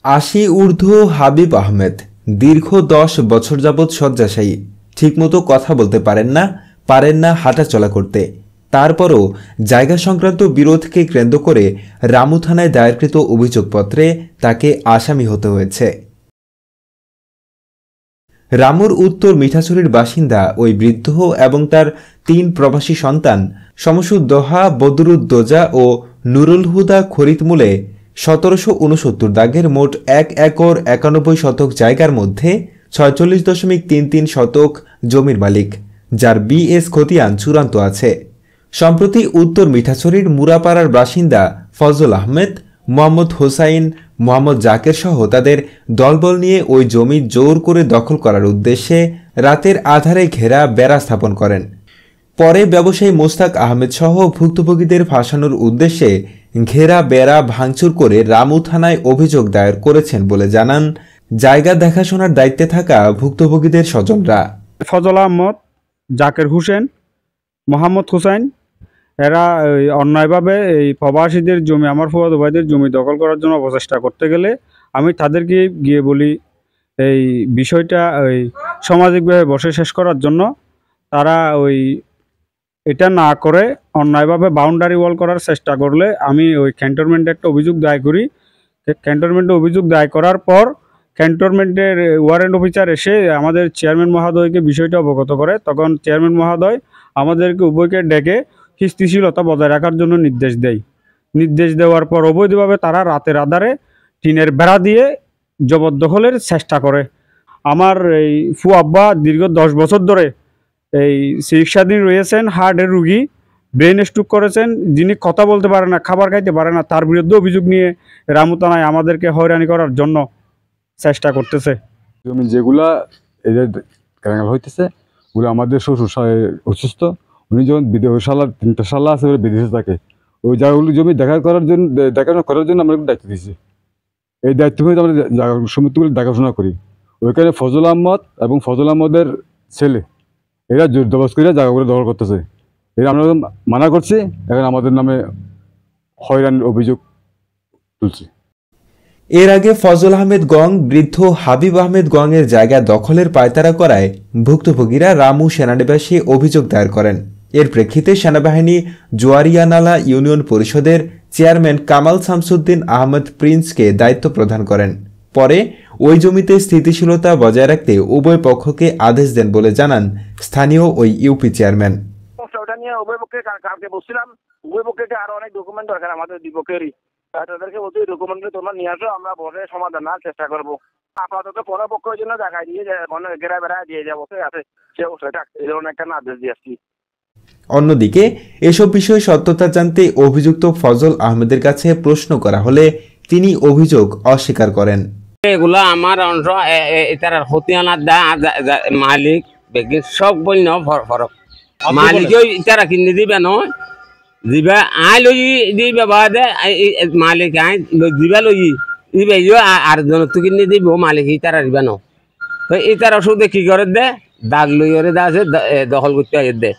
80 ঊর্ধ্ব হাবিব আহমেদ দীর্ঘ 10 বছর যাবৎ শয্যাশায়ী। ঠিকমতো কথা বলতে পারেন না হাঁটাচলা করতে। তারপরও জায়গা সংক্রান্ত বিরোধকে কেন্দ্র করে রামু থানায় দায়েরকৃত অভিযোগপত্রে তাকে আসামি হতে হয়েছে। রামুর উত্তর মিঠাছড়ির বাসিন্দা ওই বৃদ্ধ এবং তার 3 প্রবাসী সন্তান শমসুদ্দোহা, বদরুদ্দোজা ও নুরুল হুদা খরিদমূলে 1769 দাগের মোট 1 একর 91 শতক জায়গার মধ্যে 46.33 শতক জমির মালিক, যার বিএস খতিয়ান চূড়ান্ত আছে। সম্প্রতি উত্তর মিঠাছড়ির মুরাপাড়ার বাসিন্দা ফজল আহমেদ, মোহাম্মদ হোসাইন, মোহাম্মদ জাকের সহ তাদের দলবল নিয়ে ওই জমি জোর করে দখল করার উদ্দেশ্যে রাতের আধারে ঘেরা বেড়া স্থাপন করেন। পরে ব্যবসায়ী মোস্তাক আহমেদ সহ ভুক্তভোগীদের ফাঁসানোর উদ্দেশ্যে ঘেরা বেড়া ভাঙচুর করে রামু থানায় অভিযোগ দায়ের করেছেন বলে জানান জায়গা দেখাশোনার দায়িত্বে থাকা ভুক্তভোগীদের স্বজনরা। ফজল আহমদ, জাকের হোসেন, মোহাম্মদ হোসাইন এরা অন্যায়ভাবে এই প্রবাসীদের জমি, আমার ফুফাতো ভাইদের জমি দখল করার জন্য অপচেষ্টা করতে গেলে আমি তাদেরকে গিয়ে বলি এই বিষয়টা ওই সামাজিকভাবে বসে শেষ করার জন্য। তারা এটা না করে অন্যায়ভাবে বাউন্ডারি ওয়াল করার চেষ্টা করলে আমি ক্যান্টনমেন্টে একটা অভিযোগ দায় করি। ক্যান্টনমেন্টে অভিযোগ দায় করার পর ক্যান্টনমেন্টের ওয়ারেন্ট অফিসার এসে আমাদের চেয়ারম্যান মহোদয়কে বিষয়টা অবগত করে। তখন চেয়ারম্যান মহোদয় আমাদেরকে উভয়কে ডেকে স্থিতিশীলতা বজায় রাখার জন্য নির্দেশ দেওয়ার পর অবৈধভাবে তারা রাতের আধারে টিনের বেড়া দিয়ে জবরদখলের চেষ্টা করে। আমার এই ফুয়াব্বা দীর্ঘ 10 বছর ধরে এই চিকিৎসাধীন রয়েছেন, হার্টের রুগী, ব্রেন স্ট্রোক করেছেন, যিনি কথা বলতে পারে না, খাবার খাইতে পারে না, তার বিরুদ্ধে অভিযোগ নিয়ে রামু থানায় আমাদেরকে হয়রানি করার জন্য চেষ্টা করতেছে। জমি যেগুলা এদের হইতেছে ওগুলো আমাদের শ্বশুর অসুস্থ, উনি যখন বিদেশালা 3টা সালা আছে বিদেশে থাকে, ওই জায়গাগুলো জমি দেখাশোনা করার জন্য আমরা দায়িত্ব দিচ্ছি। এই দায়িত্ব হয়ে আমরা সমিতিগুলো দেখাশোনা করি। ওইখানে ফজল আহমদ এবং ফজল আহমদের ছেলে এরা জোর জবরদস্ত করে জায়গাগুলো দখল করতেছে। এরা আমরা মানা করছি, এখন আমাদের নামে হয়রানির অভিযোগ তুলছে। এর আগে ফজল আহমেদ গং বৃদ্ধ হাবিব আহমেদ গংয়ের জায়গা দখলের পায়তারা করায় ভুক্তভোগীরা রামু সেনানিবাসে অভিযোগ দায়ের করেন। এর প্রেক্ষিতে সেনাবাহিনী জোয়ারিয়ানালা ইউনিয়ন পরিষদের চেয়ারম্যান কামাল শামসুদ্দিন আহমেদ প্রিন্সকে দায়িত্ব প্রদান করেন। পরে ওই জমিতে স্থিতিশীলতা বজায় রাখতে উভয় পক্ষকে আদেশ দেন বলে জানান স্থানীয় ওই ইউপি চেয়ারম্যান। ওটা নিয়ে উভয় পক্ষে কালকে বসছিলাম, উভয় পক্ষকে আরো অনেক ডকুমেন্ট দরকার আমাদের দুই পক্ষেরই। তাদেরকে বলছি ডকুমেন্টগুলো তোমরা নিয়ে আসো, আমরা বসে সমাধান নেওয়ার চেষ্টা করবো। আপাতত পরে পক্ষের জন্য দেখাই দিয়ে ঘেরা বেড়া দিয়ে যাবো আছে সে সেটা এই ধরনের একটা আদেশ দিয়ে আসছি। অন্যদিকে এসব বিষয়ে সত্যতা জানতে অভিযুক্ত ফজল আহমেদের কাছে প্রশ্ন করা হলে তিনি অভিযোগ অস্বীকার করেন। এগুলো আমার অংশ, এটার হতিয়ানার মালিক সব বন্য ফরক মালিকও ইতারা কিনে দিবে নয় দিবে আই লই দিবে বাদে মালিক আই দিবে লই দিবে আর জন তো কিনে দিব মালিক ইতারা দিবে ন। তো ইতারা শুধু কি করে দে দাগ লই দখল করতে দে।